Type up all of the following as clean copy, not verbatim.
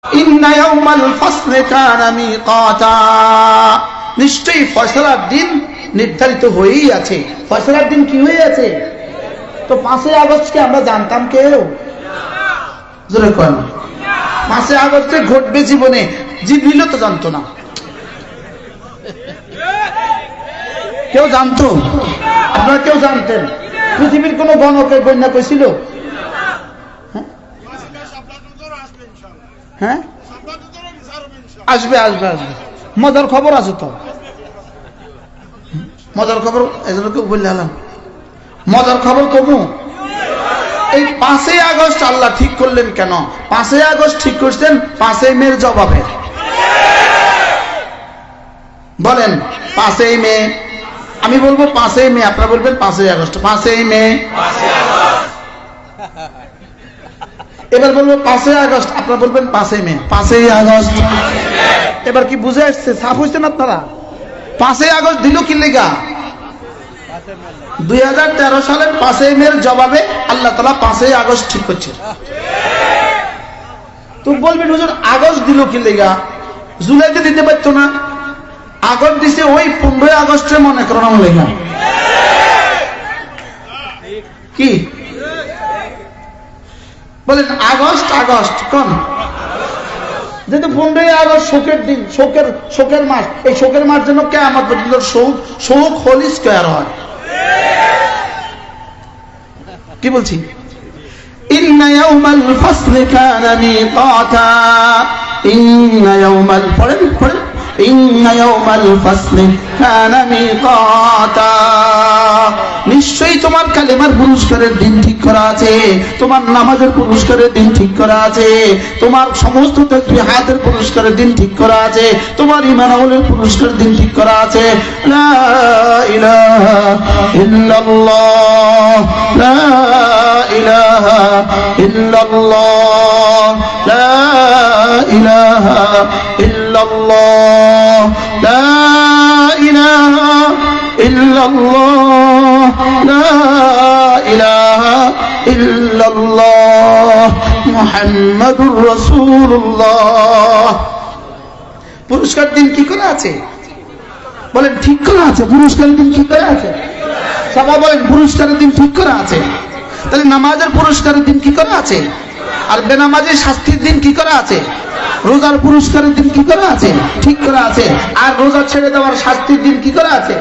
ইন্না ইয়াউমাল ফাসলি কানা মিকাতা, নিশ্চয়ই ফয়সালার দিন নির্ধারিত হয়েই আছে। ফয়সালার দিন কি হয়ে আছে? তো 5ই আগস্টকে আমরা জানতাম কেউ? জোরে কোন 5ই আগস্টে ঘটবে জীবনে, জিবরিলও তো জানতো না। কেউ জানতো? আপনারা কেউ জানতেন? পৃথিবীর কোন গণকে বন্যা কইছিল? হ্যাঁ আসবে আসবে আসবে, মজার খবর আছে তো, মজার খবর এজন্য কেউ বললে আলাম মজার খবর কমু। এই 5ই আগস্ট আল্লাহ ঠিক করলেন কেন? 5ই আগস্ট ঠিক করছেন 5ই মের জবাবে। বলেন 5ই মে, আমি বলবো 5ই মে, আপনারা বলবেন 5ই আগস্ট। 5ই মে, এবার বলবো 5ই আগস্ট, আপনারা বলবেন 5ই মে। 5ই আগস্ট, এবার কি বুঝে আসছে? সাফ হয়েছেন আপনারা? 5ই আগস্ট দিল কি লেগা? 2013 সালের 5ই মের জবাবে আল্লাহ তাআলা 5ই আগস্ট ঠিক করছে। তো বলবেন হুজুর আগস্ট দিল কি লেগা? জুলাইতে দিতে পারতো না? আগস্ট দিছে ওই 15ই আগস্টে মনে করানো লেগা। কি বলেন? আগস্ট আগস্ট কোন? যেহেতু 15ই আগস্ট শোকের দিন, শোকের মাস, এই শোকের মাস যেন কিয়ামত পর্যন্ত শোক হোল স্কয়ার হয়। কি বলছি? ইন্না ইয়াউমাল ফাসলি কানা মিকাতা, ইন্না ইয়াউমাল, পড়েন পড়েন, ইন্না ইয়াউমাল ফাসলি কানা মিকাতা, নিশ্চয়ই তোমার কালেমার পুরস্কারের দিন ঠিক করা আছে, তোমার নামাজের পুরস্কারের দিন ঠিক করা আছে, তোমার সমস্ত তাসবিহাতের পুরস্কারের দিন ঠিক করা আছে, তোমার ঈমান আমলের পুরস্কারের দিন ঠিক করা আছে। লা ইলাহা ইল্লাল্লাহ, লা ইলাহা ইল্লাল্লাহ, লা ইলাহা ইল্লাল্লাহ, লা ইলাহা ইল্লাল্লাহ, লা ইলাহা ইল্লাল্লাহ, মুহাম্মাদুর রাসূলুল্লাহ। পুরস্কার দিন কি করে আছে? বলেন ঠিক করে আছে। পুরস্কারের দিন ঠিক করে আছে। সবাই বলেন পুরস্কারের দিন ঠিক করে আছে। তাহলে নামাজের পুরস্কারের দিন কি করে আছে? আর বেনামাজের শাস্তির দিন কি করে আছে? রোজার পুরস্কারের দিন কি করে আছে? ঠিক করে আছে। আর রোজা ছেড়ে দেওয়ার শাস্তির দিন কি করে আছে?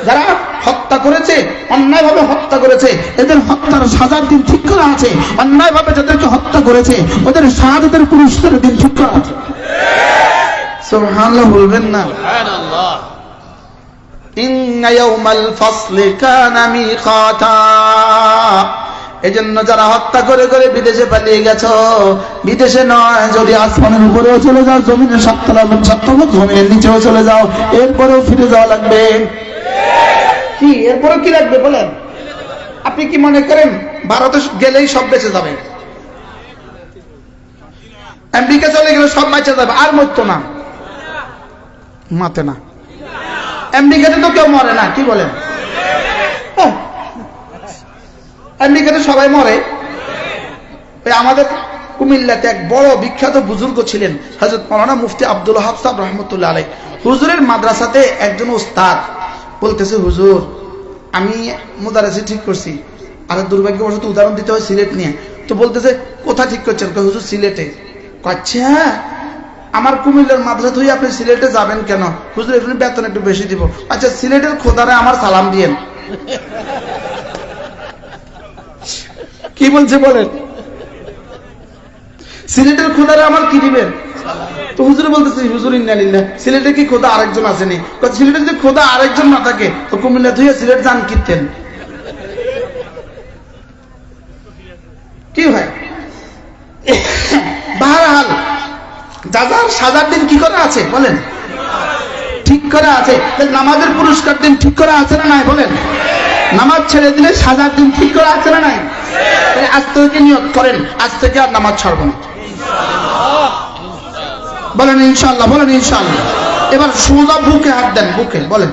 যারা হত্যা করেছে, অন্যায়ভাবে হত্যা করেছে, এদের হত্যার সাজার দিন ঠিক করা আছে। অন্যায়ভাবে যাদেরকে হত্যা করেছে ওদের শাহাদাতের পুরস্কারের দিন ঠিক করা আছে। সুবহানাল্লাহ বলবেন না? সুবহানাল্লাহ। ইন্না ইয়াউমাল ফাসলি কানা মিকাতা, এজন্য যারা হত্যা করে করে বিদেশে পালিয়ে গেছো, বিদেশে নয়, যদি আসমানের উপরেও চলে যাও, জমিনের 7 তলা জমিনের নিচেও চলে যাও, এরপরেও ফিরে যাওয়া লাগবে। কি এরপরে কি লাগবে বলেন? আপনি কি মনে করেন ভারতে গেলেই সব বেঁচে যাবে? আমেরিকা চলে গেলে সব বেঁচে যাবে? আর মরতো না, মাতে না। আমেরিকাতে তো কেউ মরে না, কি বলেন? আমেরিকাতে সবাই মরে। আমাদের কুমিল্লাতে এক বড় বিখ্যাত বুজুর্গ ছিলেন হযরত মাওলানা মুফতি আব্দুল ওয়াহাব সাহেব রাহমাতুল্লাহ আলাইহি। হুজুরের মাদ্রাসাতে একজন উস্তাদ বলতেছে, হুজুর আমি মুদারাসি ঠিক করছি। আর দুর্ভাগ্যবশত উদাহরণ দিতে হয় সিলেট নিয়ে। তো বলতেছে কোথা ঠিক করছেন? হুজুর সিলেটে। আচ্ছা, আমার কুমিল্লার মাদ্রাসা হয়ে আপনি সিলেটে যাবেন কেন? হুজুর এখানে বেতন একটু বেশি দিব। আচ্ছা, সিলেটের খোদারে আমার সালাম দিয়েন। কি বলছে বলেন? সিলেটের খোদারে আমার কি দিবেন? তো হুজুর বলতেছে, হুজুর ইন্না লিল্লাহ, সিলেটে কি খোদা আরেকজন আসেনি? সিলেটে যদি খোদা আরেকজন না থাকে তো কুমিল্লা ধুয়ে সিলেট যান কিনতেন? কি হয়? বাহরহাল যাজার সাজার দিন কি করে আছে বলেন? ঠিক করে আছে। নামাজের পুরস্কার দিন ঠিক করে আছে না নাই বলেন? নামাজ ছেড়ে দিলে সাজার দিন ঠিক করে আছে না নাই? আজ থেকে নিয়ত করেন, আজ থেকে আর নামাজ ছাড়ব না। বলেন ইনশাআল্লাহ, বলেন ইনশাআল্লাহ। এবার সোজা বুকে হাত দেন, বুকে বলেন,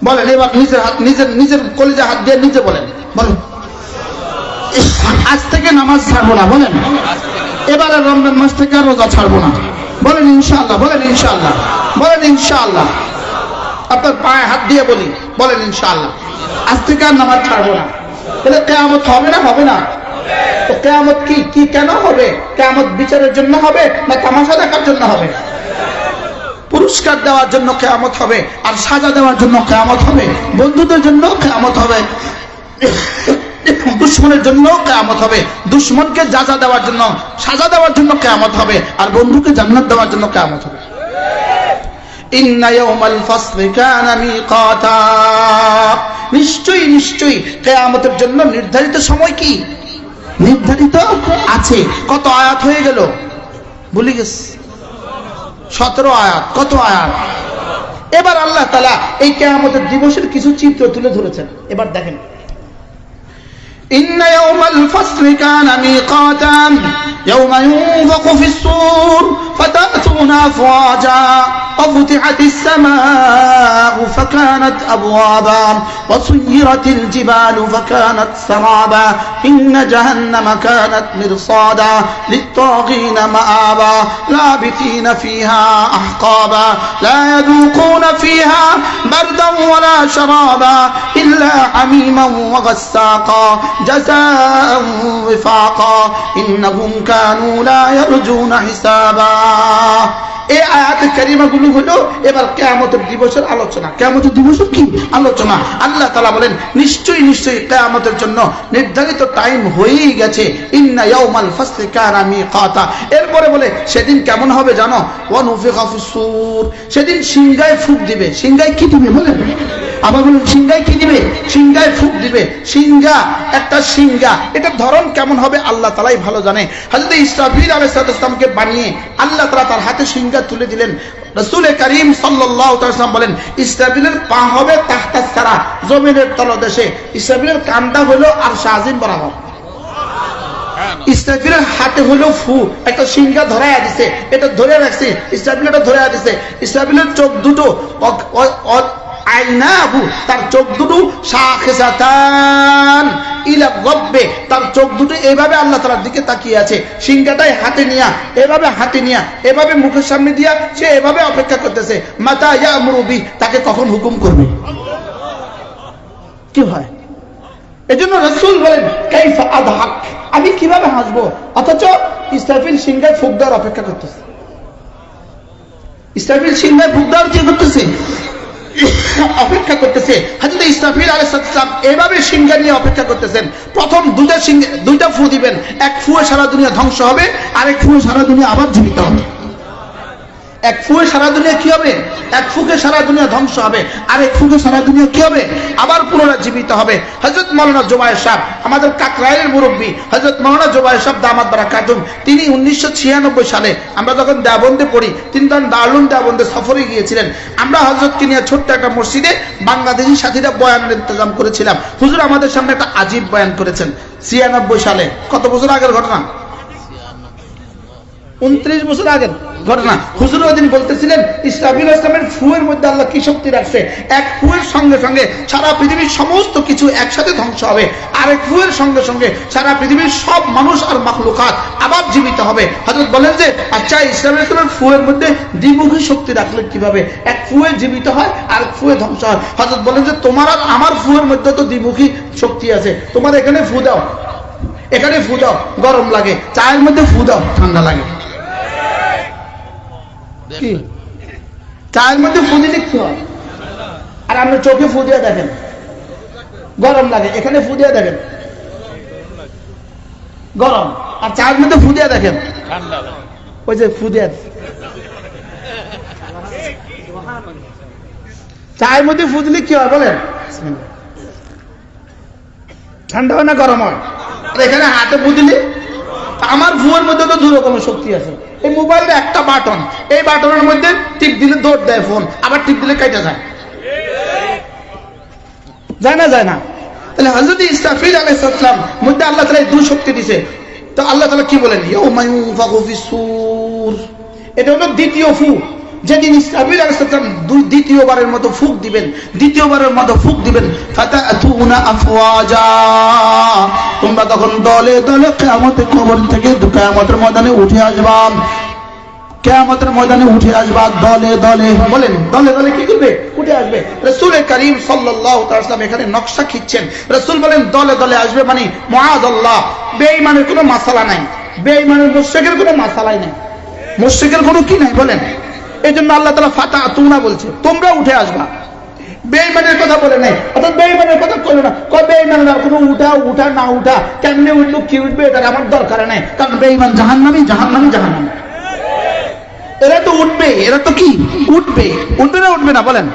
বলেন এবার নিজের হাত, নিজের কলিজা হাত দিয়ে নিজে বলেন, বলেন আজ থেকে নামাজ ছাড়বো না, বলেন এবারে রমজান মাস থেকে আর রোজা ছাড়বো না। বলেন ইনশাআল্লাহ, বলেন ইনশাআল্লাহ, বলেন ইনশাআল্লাহ। আপনার পায়ে হাত দিয়ে বলি, বলেন ইনশাআল্লাহ। আজ থেকে আর নামাজ ছাড়বো না। তাহলে কিয়ামত হবে না? হবে না? তো কিয়ামত কি কেন হবে? কিয়ামত বিচারের জন্য হবে না তামাশা দেখার জন্য হবে? পুরস্কার দেওয়ার জন্য কিয়ামত হবে, আর সাজা দেওয়ার জন্য কিয়ামত হবে। বন্ধুদের জন্য কিয়ামত হবে, দুশ্মনের জন্য কিয়ামত হবে। দুশ্মনকে যাজা দেওয়ার জন্য, সাজা দেওয়ার জন্য কিয়ামত হবে, আর বন্ধুকে জান্নাত দেওয়ার জন্য কিয়ামত হবে। ইন্না ইয়াউমাল ফাসলি কানা মিকাতা, নিশ্চয়ই নিশ্চয়ই কিয়ামতের জন্য নির্ধারিত সময় কি নির্ধারিত আছে। কত আয়াত হয়ে গেল ভুলে গেছি? 17 আয়াত। কত আয়াত? এবার আল্লাহ তাআলা এই কিয়ামতের দিবসের কিছু চিত্র তুলে ধরেছেন। এবার দেখেন, إن يوم الفصل كان ميقاتا يوم ينفخ في الصور فتأتون أفواجا وفتحت السماء فكانت أبوابا وسيرت الجبال فكانت سرابا إن جهنم كانت مرصادا للطاغين مآبا لابثين فيها أحقابا لا يذوقون فيها بردا ولا شرابا إلا حميما وغساقا جزاء وفاقا إنهم كانوا لا يرجون حسابا। এই আয়াতে কারিমাগুলো হলো এবার কিয়ামতের দিবসের আলোচনা। কিয়ামতের দিবসের কি আলোচনা? আল্লাহ তাআলা বলেন নিশ্চয়ই নিশ্চয়ই কিয়ামতের জন্য নির্ধারিত টাইম হয়েই গেছে। ইন্না ইয়াউমাল ফাসলি কানা মিকাতা। এরপরে বলে সেদিন কেমন হবে জানো? ওয়া নুফিখা ফিস-সূর, সেদিন সিংহায় ফুঁক দিবে। সিংহায় কি দিবে বলেন? আবার বলেন সিংহায় কি দিবে? সিংহায় ফুঁক দিবে। সিংহা, একটা সিংহা, এটা ধরন কেমন হবে আল্লাহ তাআলাই ভালো জানে। হযরত ইসরাফিল আলাইহিস সালামকে বানিয়ে আল্লাহ তাআলা তার হাতে সিংহা তুলে দিলেন। রাসূল করিম সাল্লাল্লাহু আলাইহি ওয়াসাল্লাম বলেন ইসরাফিলের পা হবে তাহতা সারা, জমিনের তলদেশে। ইসরাফিলের কানটা হলো আরশ আজিম বরাবর। ইসরাফিলের হাতে হলো ফু, একটা সিংহা ধরায়া দিছে, এটা ধরে রাখছে। ইসরাফিল এটা ধরায়া দিছে। ইসরাফিলের চোখ দুটো আইনাহু, তার চোখ দুটো শাখিসাতান ইলা রাব্বে, তার চোখ দুটো এইভাবে আল্লাহ তাআলার দিকে তাকিয়ে আছে। সিংহাটাই হাতে নিয়া, এভাবে হাতে নিয়া, এভাবে মুখের সামনে দিয়া সে এভাবে অপেক্ষা করতেছে মাতা ইয়ামুরু বি, তাকে কখন হুকুম করবে। কি হয়? এজন্য রাসূল বলেন কাইফা আদহাক, আমি কিভাবে হাসবো, অথচ ইসরাফিল সিংহায় ফুঁক দেওয়ার অপেক্ষা করতেছে। ইসরাফিল সিংহায় ফুঁক দেওয়ার কি করতেছে? অপেক্ষা করতেছে। হযরত ইসরাফিল আলাইহিস সালাম এভাবে সিংহা নিয়ে অপেক্ষা করতেছেন। প্রথম দুইটা ফু দিবেন, এক ফুয়ে সারা দুনিয়া ধ্বংস হবে, আরেক ফুয়ে সারা দুনিয়া আবার জীবিত হবে। এক ফুয়ে সারা দুনিয়া কি হবে? এক ফুকে সারা দুনিয়া ধ্বংস হবে, আরেক ফুকে সারা দুনিয়া কি হবে? আবার পুনরায় জীবিত হবে। হযরত মাওলানা জুবায়ের সাহেব, আমাদের কাকরাইলের মুরব্বী হযরত মাওলানা জুবায়ের সাহেব দামাত বারাকাতুম, তিনি 1996 সালে আমরা যখন দেওবন্দে পড়ি, তিনি তখন দারুল দেওবন্দে সফরে গিয়েছিলেন। আমরা হযরতকে নিয়ে ছোট্ট একটা মসজিদে বাংলাদেশি সাথীরা বয়ানের ইন্তজাম করেছিলাম। হুজুর আমাদের সামনে একটা আজীব বয়ান করেছেন 96 সালে। কত বছর আগের ঘটনা? 29 বছর আগের ঘটনা। হুজুর ওই দিন বলতেছিলেন ইসরাফিল ইসলামের ফুয়ের মধ্যে আল্লাহ কি শক্তি রাখছে। এক ফুয়ের সঙ্গে সঙ্গে সারা পৃথিবীর সমস্ত কিছু একসাথে ধ্বংস হবে, আরেক ফুয়ের সঙ্গে সঙ্গে সারা পৃথিবীর সব মানুষ আর মাখলুকাত আবার জীবিত হবে। হযরত বলেন যে আচ্ছা ইসরাফিল ইসলামের ফুয়ের মধ্যে দ্বিমুখী শক্তি রাখলে কিভাবে? এক ফুয়ে জীবিত হয় আর এক ফুয়ে ধ্বংস হয়। হযরত বলেন যে তোমার আর আমার ফুয়ের মধ্যে তো দ্বিমুখী শক্তি আছে। তোমার এখানে ফু দাও, এখানে ফু দাও, গরম লাগে। চায়ের মধ্যে ফু দাও, ঠান্ডা লাগে। কি চায়ের মধ্যে ফু দিলে কি হয়? আর আপনি চোখে ফু দিয়ে দেখেন, গরম লাগে। এখানে ফু দিয়ে দেখেন, গরম। আর চায়ের মধ্যে ফু দিয়ে দেখেন, ওই যে ফু দিয়ে চায়ের মধ্যে ফু দিলে কি হয় বলেন? ঠান্ডা হয় না গরম হয়? আর এখানে হাতে ফু দিলে, আমার ফুয়ের মধ্যে তো 2 রকমের শক্তি আছে। এই মোবাইলের একটা বাটন, এই বাটনের মধ্যে টিপ দিলে দৌড় দেয় ফোন, আবার টিপ দিলে কেটে যায়। যায় না? যায় না। তাহলে হযরত ইসরাফিল আলাইহিস সালাম মধ্যে আল্লাহ তাআলা 2 শক্তি দিয়েছে। তো আল্লাহ তাআলা কি বলেন? ইয়াউমা ইউনফাখু ফিস-সূর, এটা হলো দ্বিতীয় ফু। যেদিন ইসরাফিল আলাইহিস সালাম দ্বিতীয়বারের মতো ফুঁক দিবেন ফাতাতুনা আফওয়াজা, তোমরা তখন দলে দলে কিয়ামতের কবর থেকে কিয়ামতের ময়দানে উঠে আসবা। কিয়ামতের ময়দানে উঠে আসবা দলে দলে। বলেন দলে দলে কি করবে? উঠে আসবে। রাসূল করিম সাল্লাল্লাহু তাআলা সাল্লাম এখানে নকশা খিচ্ছেন। রাসূল বলেন দলে দলে আসবে, মানে মুআযাল্লাহ, বেঈমানের কোনো মাসালা নাই, বেঈমানের মুশরিকের কোনো মাসালাই নাই, মুশরিকের কোনো কি নাই। বলেন এই জন্য আল্লাহ তাআলা ফাতাতুনা বলছে, তোমরা উঠে আসবা। বেঈমানের কথা বলে নাই, অর্থাৎ বেঈমানের কথা বলে না। কয় বেঈমানরা কোনো উঠা না উঠা, কেমনে উঠলো কি উঠবে এটা আমার দরকার নাই, কারণ বেঈমান জাহান্নামী। এরা তো উঠবে, এরা তো কি উঠবে না বলেন?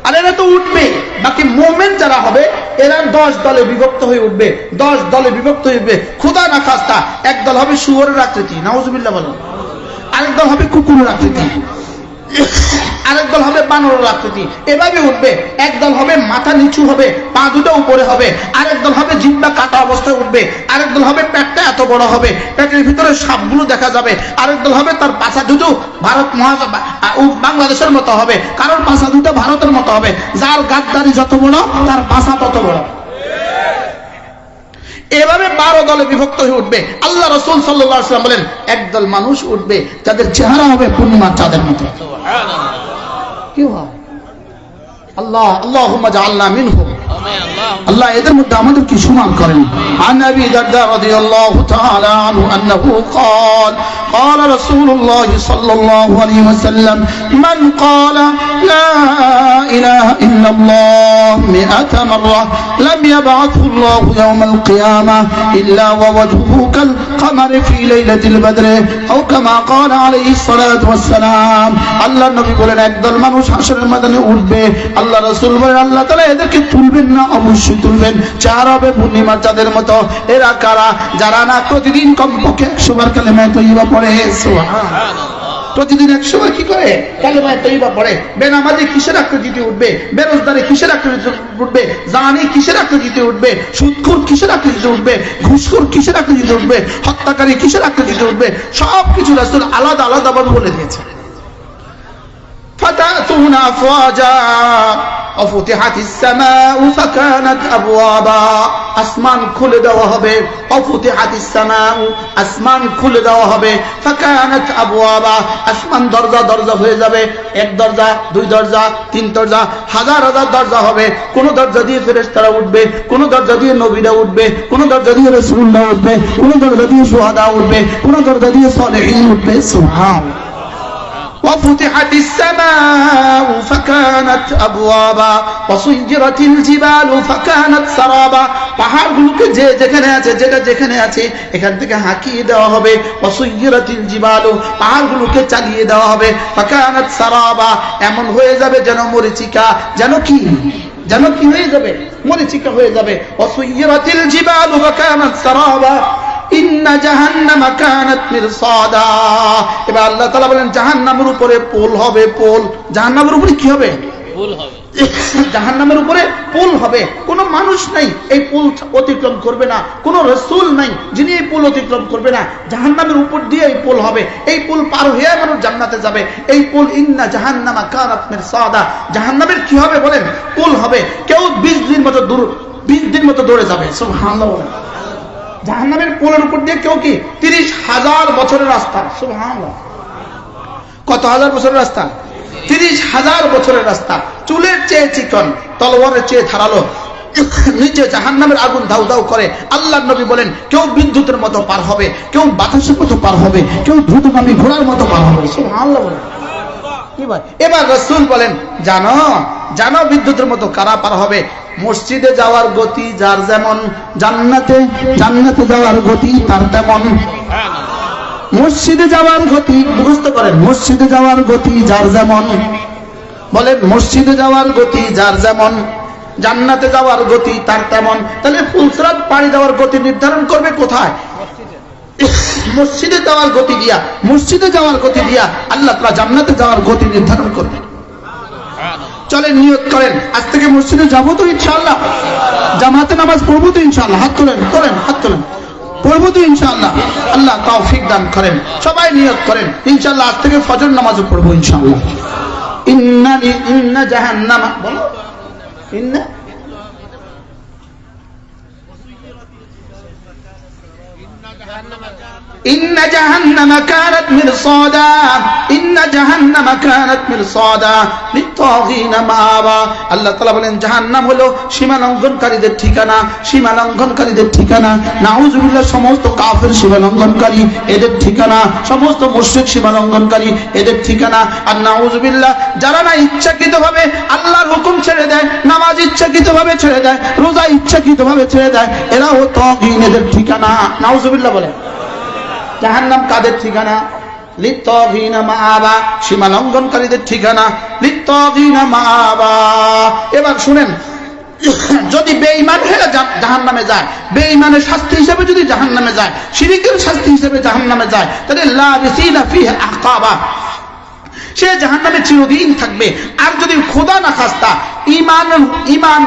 আর এরা তো উঠবে। বাকি মুমিন যারা হবে এরা 10 দলে বিভক্ত হয়ে উঠবে, 10 দলে বিভক্ত হয়ে উঠবে। খোদা না খাস্তা, এক দল হবে শুয়োরের আকৃতি, নাউজুবিল্লাহ বলেন, আরেক দল হবে কুকুরের আকৃতি, আরেক দল হবে বানরের আকৃতি, এভাবে উঠবে। একদল হবে মাথা নিচু হবে, পা দুটো উপরে হবে, আরেক দল হবে জিহ্বা কাটা অবস্থায় উঠবে, আরেক দল হবে পেটটা এত বড় হবে, পেটের ভিতরে সাপগুলো দেখা যাবে, আরেক দল হবে তার পাছা দুটো বাংলাদেশের মতো হবে, কারোর পাছা দুটো ভারতের মতো হবে, যার গাদ্দারি যত বড় তার পাছা তত বড়। এভাবে 12 দলে বিভক্ত হয়ে উঠবে। আল্লাহ রাসূল সাল্লাল্লাহু আলাইহি ওয়াসাল্লাম বলেন একদল মানুষ উঠবে যাদের চেহারা হবে পূর্ণিমার চাঁদের মতো। কি হয়? আল্লাহ আল্লাহুম্মা জাআলনা মিনহুম, আল্লাহ এদের মধ্যে আমাদের কি সুনাম করেন। আন আবি দারদা রাদিয়াল্লাহু তাআলা আনহু আন্নাহু قال قال رسول الله صلى الله عليه وسلم من قال لا اله الا الله 100 مره لم يبعثه الله يوم القيامه الا ووجهه كالقمر في ليله البدر او كما قال عليه الصلاه والسلام। আল্লাহ নবী বলেন একদল মানুষ হাশরের ময়দানে উঠবে, আল্লাহ রাসূল বলেন আল্লাহ তাআলা এদেরকে তুলবেন না, অবশ্যই তুলবেন, চেহারা হবে পূর্ণিমার চাঁদের মতো। এরা কারা? যারা না প্রতিদিন কমপক্ষে 100 বার কালেমা তয়্যিবা পড়ে। সুবহানাল্লাহ, প্রতিদিন 100 বার কি করে? কালেমা তয়্যিবা পড়ে। বেনামাজি কিসের আকৃতিতে উঠবে? বেরোজগারি কিসের আকৃতিতে উঠবে? জানি কিসের আকৃতিতে উঠবে? সুদখোর কিসের আকৃতিতে উঠবে? ঘুষখোর কিসের আকৃতিতে উঠবে? হত্যাকারী কিসের আকৃতিতে উঠবে? সবকিছু রাসূল আলাদা আলাদা ভাবে বলে দিয়েছে। ফাতাতুনা আফওয়াজা অফুতিহাতিস সামাউ ফাকানাত আবওয়াবা, আসমান খুলে দেওয়া হবে। অফুতিহাতিস সামাউ, আসমান খুলে দেওয়া হবে। ফাকানাত আবওয়াবা, আসমান দরজা দরজা হয়ে যাবে। এক দরজা, দুই দরজা, তিন দরজা, হাজার হাজার দরজা হবে। কোন দরজা দিয়ে ফেরেশতারা উঠবে, কোন দরজা দিয়ে নবীরা উঠবে, কোন দরজা দিয়ে রাসূলুল্লাহ উঠবে, কোন দরজা দিয়ে শুহাদা উঠবে, কোন দরজা দিয়ে সালেহীন উঠবে। সুবহানাল্লাহ। وفتحت السماء فكانت أبوابا وسيرت الجبال فكانت سرابا, পাহাড়গুলোকে যে যেখানে আছে, যেটা যেখানে আছে এখান থেকে হাঁকিয়ে দেওয়া হবে। ওয়াসুইরাতিল জিবালু, পাহাড়গুলোকে চালিয়ে দেওয়া হবে। ফাকানাত সারাবা, এমন হয়ে যাবে যেন মরিচিকা, যেন কি হয়ে যাবে? মরিচিকা হয়ে যাবে। ওয়াসুইরাতিল জিবালু ফাকানাত সারাবা ইন্না জাহান্নামা কানাত মিরসাদা। এবার আল্লাহ তাআলা বলেন জাহান্নামের উপরে পোল হবে। পোল, জাহান্নামের উপরে কি হবে? পোল হবে। জাহান্নামের উপরে পোল হবে। কোন মানুষ নাই এই পোল অতিক্রম করবে না, কোন রাসূল নাই যিনি এই পোল অতিক্রম করবে না। জাহান্নামের উপর দিয়ে এই পোল হবে, এই পোল পার হয়ে মানুষ জান্নাতে যাবে। এই পোল ইন্না জাহান্নামা কানাত মিরসাদা, জাহান্নামের কি হবে বলেন? পোল হবে। কেউ 20 দিন মতো দৌড়ে যাবে। সুবহানাল্লাহ। জাহান্নামের পোলের উপর দিয়ে কেউ কি 30,000 বছরের রাস্তা। সুবহানাল্লাহ। কত হাজার বছরের রাস্তা? 30,000 বছরের রাস্তা। চুলের চেয়ে চিকন, তলোয়ারের চেয়ে ধারালো, নিচে জাহান্নামের আগুন দাউ দাউ করে। আল্লাহর নবী বলেন কেউ বিদ্যুতের মতো পার হবে, কেউ বাতাসের মতো পার হবে, কেউ দ্রুতগামী ঘোড়ার মতো পার হবে। সুবহানাল্লাহ বলেন। এবার রাসূল বলেন জানো বিদ্যুতের মতো কারা পার হবে? মসজিদে যাওয়ার গতি যার যেমন, জান্নাতে যাওয়ার গতি তার তেমন। মসজিদে যাওয়ার গতি মুখস্থ করেন, মসজিদে যাওয়ার গতি যার যেমন। বলেন মসজিদে যাওয়ার গতি যার যেমন, জান্নাতে যাওয়ার গতি তার তেমন। তাহলে ফুলসরাত পাড়ি দেওয়ার গতি নির্ধারণ করবে কোথায়? মসজিদে যাওয়ার গতি দিয়া, মসজিদে যাওয়ার গতি দিয়া আল্লাহ তাআলা জান্নাতে যাওয়ার গতি নির্ধারণ করবে। চলেন নিয়ত করেন আজ থেকে মসজিদে যাবো তো ইনশাআল্লাহ, জামাতে নামাজ পড়বো তো ইনশাআল্লাহ। হাত তোলেন, হাত তোলেন। পড়বো তো ইনশাআল্লাহ। আল্লাহ তৌফিক দান করেন। সবাই নিয়ত করেন ইনশাআল্লাহ আজ থেকে ফজর নামাজও পড়বো ইনশাআল্লাহ। ইন্না জাহান্নামা, বলো ইন্না إن جهنم كانت مرصادا إن جهنم كانت مرصادا للطاغين مآبا। আল্লাহ তাআলা বলেন জাহান্নাম হলো সীমা লঙ্ঘনকারীদের ঠিকানা, সীমা লঙ্ঘনকারীদের ঠিকানা। নাউজুবিল্লাহ, সমস্ত কাফের সীমা লঙ্ঘনকারী এদের ঠিকানা, সমস্ত মুশরিক সীমা লঙ্ঘনকারী এদের ঠিকানা। আর নাউজুবিল্লাহ, যারা না ইচ্ছাকৃতভাবে আল্লাহর হুকুম ছেড়ে দেয়, নামাজ ইচ্ছাকৃতভাবে ছেড়ে দেয়, রোজা ইচ্ছাকৃতভাবে ছেড়ে দেয়, এরাও তাগীন, এদের ঠিকানা। নাউজুবিল্লাহ বলে। জাহান্নাম কাদের ঠিকানা? লিত্তাগীনা মাআবা, সীমা লঙ্ঘনকারীদের ঠিকানা। লিত্তাগীনা মাআবা। এবার শুনেন, যদি বেঈমান হয়ে জাহান্নামে যায়, বেঈমানের শাস্তি হিসেবে যদি জাহান্নামে যায়, শিরকের শাস্তি হিসেবে জাহান্নামে যায়, তাহলে লাবিসিনা ফিহা আহকাবা, সে জাহান্নামে চিরদিন থাকবে। আর যদি খোদা না খাস্তা ঈমান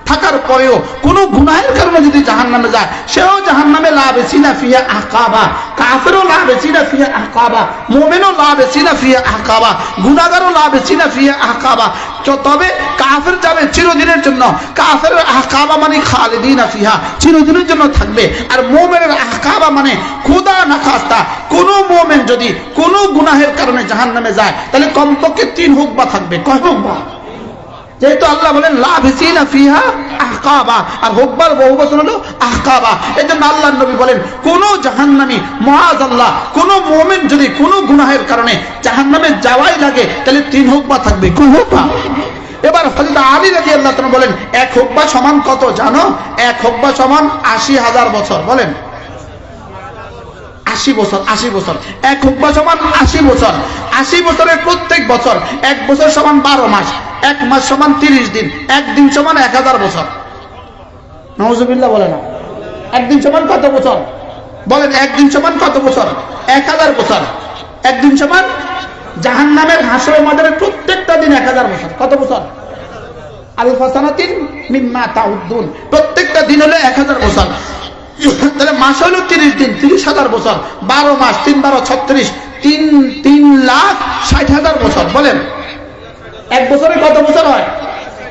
থাকার পরেও কোন গুনাহের কারণে যদি জাহান্নামে যায়, সেও জাহান্নামে লাবিসিনা ফিহা আহকাবা। কাফেরও লাবিসিনা ফিহা আহকাবা, মুমিনও লাবিসিনা ফিহা আহকাবা, গুনাহগারও লাবিসিনা ফিহা আহকাবা। তবে কাফের যাবে চিরদিনের জন্য। কাফের আহকাবা মানে খালিদিনা ফিহা, চিরদিনের জন্য থাকবে। আর মুমিনের আহকাবা মানে খোদা না খাস্তা কোন মুমিন যদি কোন গুনাহের কারণে জাহান্নামে যায়, তাহলে কমপক্ষে 3 হুকবা থাকবে। কয় হুকবা? যেহেতু আল্লাহ বলেন লাবিসিনা ফিহা আহকাবা, আর হুকবার বহু বচন হলো আহকাবা। এজন্য আল্লাহর নবী বলেন কোন জাহান্নামী মুআযাল্লাহ, কোন মুমিন যদি কোন গুনাহের কারণে জাহান্নামে যাওয়াই লাগে, তাহলে 3 হুকবা থাকবে। কয় হুকবা? এবার হযরত আলী রাদিয়াল্লাহু তাআলা বলেন 1 হুকবা সমান কত জানো? 1 হুকবা সমান 80,000 বছর। বলেন 80 বছর। 80 বছর 1 হুকবা সমান 80 বছর। 80 বছরের প্রত্যেক বছর 1 বছর সমান 12 মাস, 1 মাস সমান 30 দিন, 1 দিন সমান 1000 বছর। নাউজুবিল্লাহ বলে না। 1 দিন সমান কত বছর? বলেন 1 দিন সমান কত বছর? 1000 বছর। 1 দিন সমান জাহান্নামের হাসরের মাঠের প্রত্যেকটা দিন 1000 বছর। কত বছর? আলফা সানাতিন মিম্মা তাউদ্দুন, প্রত্যেকটা দিন হলো 1000 বছর। তাহলে মাস হলো 30 দিন, 30,000 বছর। 12 মাস 3 12 36, 3,60,000 বছর। বলেন 1 বছরে কত বছর হয়?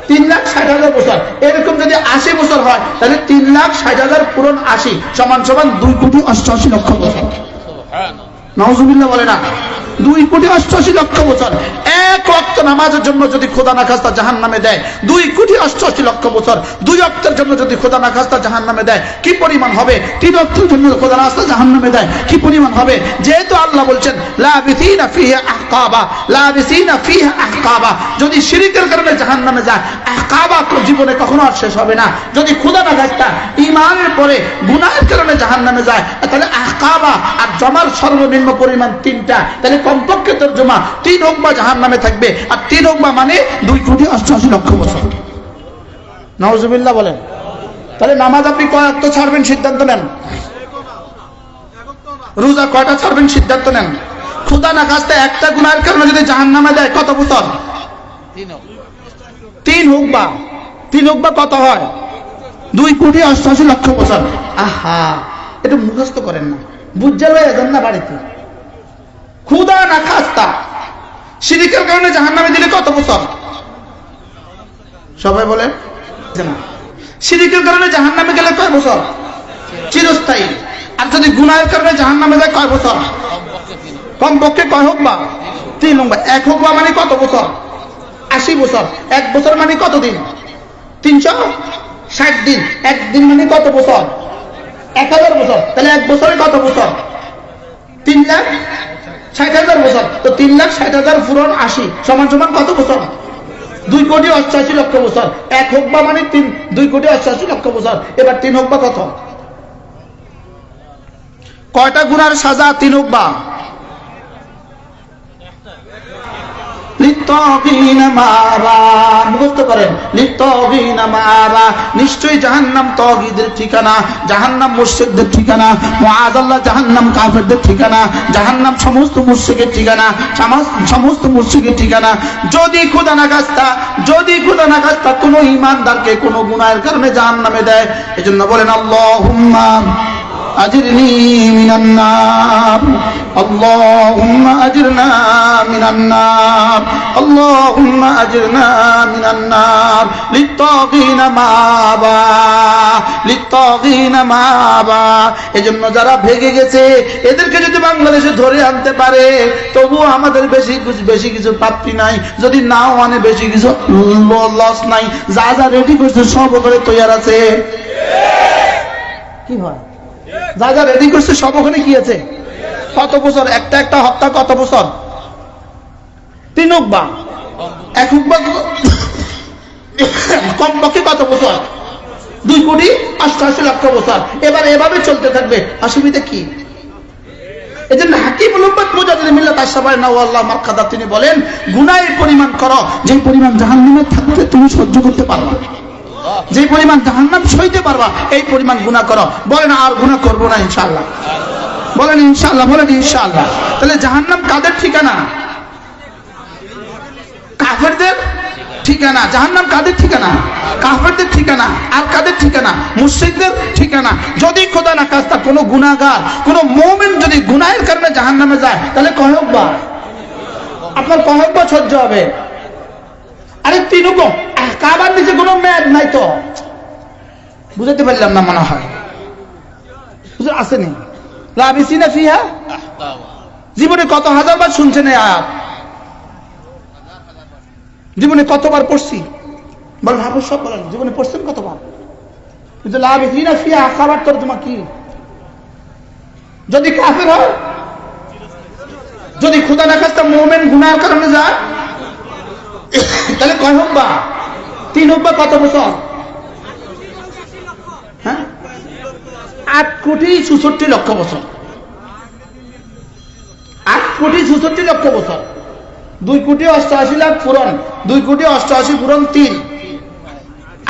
3,60,000 বছর। এরকম যদি 80 বছর হয়, তাহলে 3,60,000 পূরণ 80 সমান 2,88,00,000 বছর। নাউজুবিল্লাহ বলে না। 2,88,00,000 বছর। 1 ওয়াক্ত নামাজের জন্য যদি খোদা না খাস্তা জাহান্নামে দেয়, 2,88,00,000 বছর। 2 ওয়াক্তের জন্য যদি খোদা না খাস্তা জাহান্নামে দেয়, কি পরিমাণ হবে? 3 ওয়াক্তের জন্য খোদা না খাস্তা জাহান্নামে দেয়, কি পরিমাণ হবে? যেহেতু আল্লাহ বলছেন লাবিসিনা ফিহা আহকাবা, লাবিসিনা ফিহা আহকাবা, যদি শিরকের কারণে জাহান্নামে যায়, আহকাবা জীবনে কখনো আর শেষ হবে না। যদি খোদা না খাস্তা ঈমানের পরে গুনাহের কারণে জাহান্নামে যায়, তাহলে আহকাবা আর জমার সর্বনিম্ন পরিমাণ 3টা। তাহলে কমপক্ষে তোর জমা 3 হুকবা জাহান্নামে থাকবে। আর 3 হুকবা মানে 2,88,00,000 বছর। নাউজুবিল্লাহ বলেন। তাহলে নামাজ আপনি কয় ওয়াক্ত ছাড়বেন সিদ্ধান্ত নেন। রোজা কয়টা ছাড়বেন সিদ্ধান্ত নেন। খোদা না খাস্তা একটা গুনাহের কারণে যদি জাহান্নামে দেয়, কত বছর? 3 হুকবা। 3 হুকবা কত হয়? 2,88,00,000 বছর। আহা, এটা মুখস্থ করেন না, বুঝে লয়ে যান না বাড়িতে। খোদা না খাস্তা শিরকের কারণে জাহান্নামে দিলে কত বছর? সবাই বলেন না। শিরকের কারণে জাহান্নামে গেলে কয় বছর? চিরস্থায়ী। আর যদি গুনাহের কারণে জাহান্নামে যায়, কয় বছর? কমপক্ষে কয় হুকবা? 3 হুকবা। 1 হুকবা মানে কত বছর? 80 বছর। 1 বছর মানে কত দিন? 360 দিন। 1 দিন মানে কত বছর? 1000 বছর। তাহলে 1 বছরে কত বছর? 3,60,000 বছর। তো 3,60,000 পূরণ 80 সমান কত বছর? 2,88,00,000 বছর। 1 হুকবা মানে 2,88,00,000 বছর। এবার 3 হুকবা কত? কয়টা গুনার সাজা 3 হুকবা? লিত্তাগীনা মাআবা, মুখস্থ করেন। লিত্তাগীনা মাআবা, নিশ্চয়ই জাহান্নাম তাগীদের ঠিকানা, জাহান্নাম মুশরিকদের ঠিকানা, মুআযাল্লাহ জাহান্নাম কাফেরদের ঠিকানা, জাহান্নাম সমস্ত মুশরিকের ঠিকানা, সমস্ত মুশরিকের ঠিকানা। যদি খোদা না খাস্তা কোনো ঈমানদারকে কোনো গুনাহের কারণে জাহান্নামে দেয়, এজন্য বলেন আল্লাহুম্মা أجرني من النار اللهم أجرنا من النار اللهم أجرنا من النار للطاغين مآبا للطاغين مآبا এজন্য যারা ভেগে গেছে এদেরকে যদি বাংলাদেশে ধরে আনতে পারে তবুও আমাদের বেশি কিছু প্রাপ্তি নাই, যদি নাও আনে বেশি কিছু লস নাই, যা যা রেডি করছে সব ওখানে তৈরি আছে। কি হয় যা যা রেডি করছে সব ওখানে কি আছে? কত বছর একটা একটা হত্যা, কত বছর? 3 উকবা, 1 উকবা কমপক্ষে কত বছর? 2,88,00,000 বছর। এবার এভাবে চলতে থাকবে, অসুবিধা কি? এজন্য হাকিমুল উম্মাত মুজাদ্দিদ মিল্লাত আশরাফ নাওয়াল্লাহ মারকাদা তিনি বলেন, গুনাহের পরিমাণ করো যে পরিমাণ জাহান্নামে থাকতে তুমি সহ্য করতে পারবা, যে পরিমাণ জাহান্নাম সইতে পারবা এই পরিমাণ গুনাহ করো। বলেন আর গুনাহ করব না ইনশাআল্লাহ, বলেন ইনশাআল্লাহ, বলেন ইনশাআল্লাহ। তাহলে জাহান্নাম কাদের ঠিকানা? কাফেরদের ঠিকানা। জাহান্নাম কাদের ঠিকানা? কাফেরদের ঠিকানা। আর কাদের ঠিকানা? মুশরিকদের ঠিকানা। যদি খোদা না খাস্তা কোনো গুনাহগার, কোনো মুমিন যদি গুনাহের কারণে জাহান্নামে যায় তাহলে কয়েকবার আপনার কয়েকবার সহ্য হবে? আরে 3 রকম কাবার নিচে কোনো মেয়াদ নাই তো, বুঝাতে পারলাম না মনে হয়, বুঝে আসেনি? লাবিসিনা ফিহা, জীবনে কত হাজারবার শুনছেন এই আয়াত, জীবনে কতবার পড়ছি বলেন? হাফেজ সব বলেন জীবনে পড়ছেন কতবার? কিন্তু লাবিসিনা ফিহা খাবার তরজমা কি? যদি কাফের হয়, যদি খোদা না খাস্তা মুমিন গুনাহের কারণে যায় তাহলে কয় হুব্বা? 3 হুব্বা কত বছর? হ্যাঁ 8,64,00,000 বছর। 8,64,00,000 বছর। 2,88,00,000 পূরণ 2,88,00,000 পূরণ 3,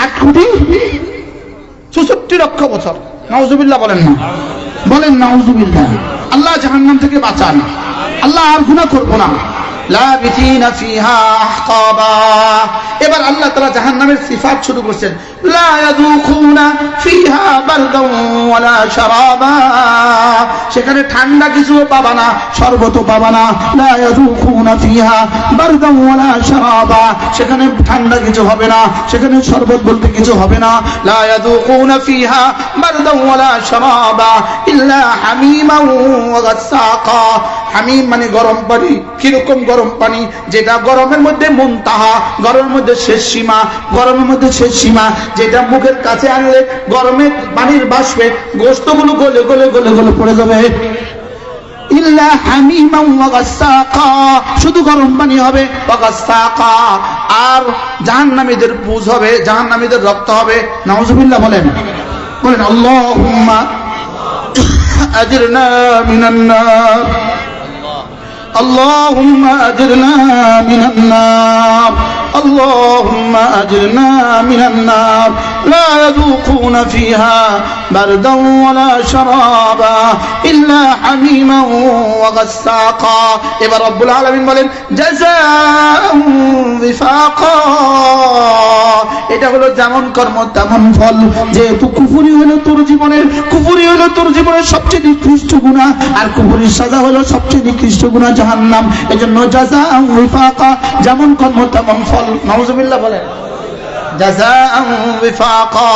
8,64,00,000 বছর। নাউজুবিল্লাহ বলেন না, বলেন নাউজুবিল্লাহ। আল্লাহ জাহান্নাম থেকে বাঁচান, আল্লাহ আর গুনাহ করব না। লাবিথিনা ফিহা আহকাবা। এবার আল্লাহ তাআলা জাহান্নামের সিফাত শুরু করেছেন। লা ইয়াযুকুনা ফিহা বারদান ওয়ালা শারাবা। সেখানে ঠান্ডা কিছু পাবা না, শরবতও পাবা না। লা ইয়াযুকুনা ফিহা বারদান ওয়ালা শারাবা। সেখানে ঠান্ডা কিছু হবে না, সেখানে শরবত বলতে কিছু হবে না। লা ইয়াযুকুনা ফিহা বারদান ওয়ালা শারাবা ইল্লা হামিমান ওয়া গাসসাকা। হামিম মানে গরম পানি। কিরকম গরম পানি? যেটা গরমের মধ্যে মুনতাহা, গরমের মধ্যে শেষ সীমা, গরমের মধ্যে শেষ সীমা, যেটা মুখের কাছে আনলে গরমে পানির বাষ্পে গোশতগুলো গলে গলে গলে গলে পড়ে যাবে। ইল্লা হামিমান ওয়া গাসসাকা, শুধু গরম পানি হবে। ওয়া গাসসাকা, আর জাহান্নামীদের পুজ হবে, জাহান্নামীদের রক্ত হবে। নাউজুবিল্লাহ বলেন, বলেন আল্লাহুম্মা আজরনা মিনান নার اللهم أجرنا من النار اللهم أجرنا من النار لا يذوقون فيها بردا ولا شرابا إلا حميما وغساقا এবার রব্বুল আলামিন বলেন জাযাআ ওয়িফাকা। এটা হলো যেমন কর্ম তেমন ফল। যেহেতু কুফরি হলো তোর জীবনের, কুফরি হলো তোর জীবনের সবচেয়ে নিকৃষ্ট গুনাহ, আর কুফরির সাজা হলো সবচেয়ে নিকৃষ্ট গুনাহ জাহান্নাম। এজন্য জাযাআ ওয়িফাকা, যেমন কর্ম তেমন ফল। নাউজুবিল্লাহ বলেন, জাযাআ ওয়িফাকা।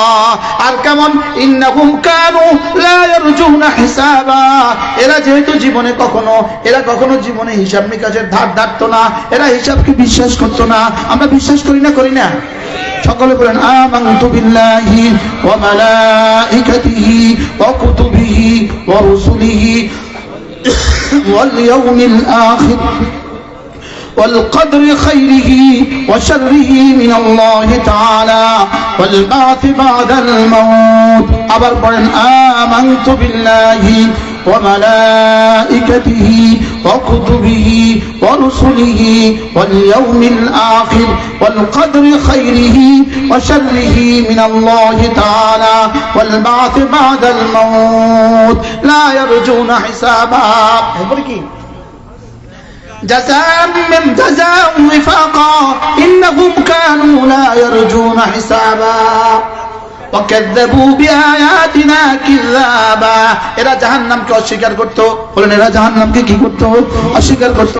আর কেমন? ইন্নাহুম কানু লা ইয়ারজুনা হিসাবা। এরা যেহেতু জীবনে কখনো জীবনে হিসাব নিকাশের ধার ধারতো না, এরা হিসাবকে বিশ্বাস করতো না। আমরা বিশ্বাস করি না, করি না? সকলে বলেন আমানতু বিল্লাহি ওয়া মালাইকাতিহি ওয়া কুতুবিহি ওয়া রুসুলিহি ওয়াল ইয়াউমিল আখির والقدر خيره وشره من الله تعالى والبعث بعد الموت. আবার পড়েন آمنت بالله وملائكته وكتبه ورسله واليوم الآخر والقدر خيره وشره من الله تعالى والبعث بعد الموت لا يرجون حسابا. جزاء وفاقا إنهم كانوا لا يرجون حسابا. ওয়াকাযযাবু বিআয়াতিনা কিযাবা, এরা জাহান্নামকে অস্বীকার করত। বলেন এরা জাহান্নামকে কি করত? অস্বীকার করত।